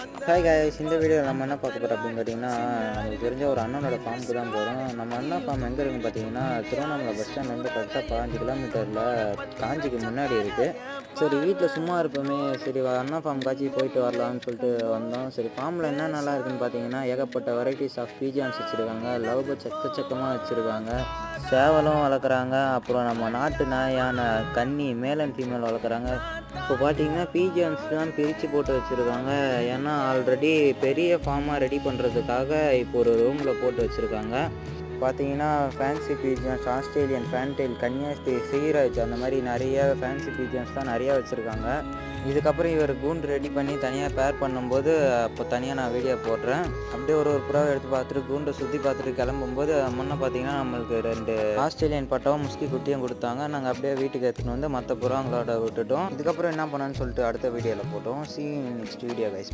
Hi guys, இந்த வீடியோவில் நம்ம என்ன பார்க்க போகிறோம் அப்படின்னு பார்த்தீங்கன்னா, நமக்கு தெரிஞ்ச ஒரு அண்ணனோட ஃபார்முக்கு தான் போகிறோம். நம்ம அண்ணா ஃபார்ம் எங்கே இருக்குன்னு பார்த்தீங்கன்னா, திருவண்ணாமலை பஸ் ஸ்டாண்ட்லேருந்து கரெக்டாக 15 கிலோமீட்டரில் காஞ்சிக்கு முன்னாடி இருக்குது. சரி, வீட்டில் சும்மா இருப்போமே, சரி அண்ணா ஃபார்ம் காட்சி போயிட்டு வரலாம்னு சொல்லிட்டு வந்தோம். சரி, ஃபார்மில் என்ன நல்லா இருக்குன்னு பார்த்தீங்கன்னா, ஏகப்பட்ட வெரைட்டிஸ் ஆஃப் பீஜியான்ஸ் வச்சுருக்காங்க, லவ் பேர்ட்ஸ் எக்கச்சக்கமாக வச்சுருக்காங்க, சேவலும் வளர்க்குறாங்க, அப்புறம் நம்ம நாட்டு நாயான கன்னி மேல் அண்ட் ஃபீமேல் வளர்க்குறாங்க. இப்போ பார்த்தீங்கன்னா பீஜியான்ஸ் தான் பிரித்து போட்டு வச்சுருக்காங்க. ஏன்னா ஆல்ரெடி பெரிய ஃபார்மாக ரெடி பண்ணுறதுக்காக இப்போ ஒரு ரூமில் போட்டு வச்சுருக்காங்க. பார்த்தீங்கன்னா ஃபேன்சி பீஜியான்ஸ், ஆஸ்திரேலியன் ஃபேன்டெயில், கன்னியாஸ்திரி, சீராஜ், அந்த மாதிரி நிறைய ஃபேன்சி பீஜியான்ஸ் தான் நிறையா வச்சுருக்காங்க. இதுக்கப்புறம் இவர் கூண்டு ரெடி பண்ணி தனியாக பேர் பண்ணும்போது அப்போ தனியாக நான் வீடியோ போடுறேன். அப்படியே ஒரு புறாவை எடுத்து பார்த்துட்டு கூண்டை சுற்றி பார்த்துட்டு கிளம்பும்போது முன்னே பார்த்தீங்கன்னா நம்மளுக்கு 2 ஆஸ்திரேலியன் பட்டாவும் முஸ்கி குட்டியும் கொடுத்தாங்க. நாங்கள் அப்படியே வீட்டுக்கு எடுத்துகிட்டு வந்து மற்ற புறாங்களோட விட்டுட்டோம். இதுக்கப்புறம் என்ன பண்ணோன்னு சொல்லிட்டு அடுத்த வீடியோவில் போட்டோம். See you in next video guys.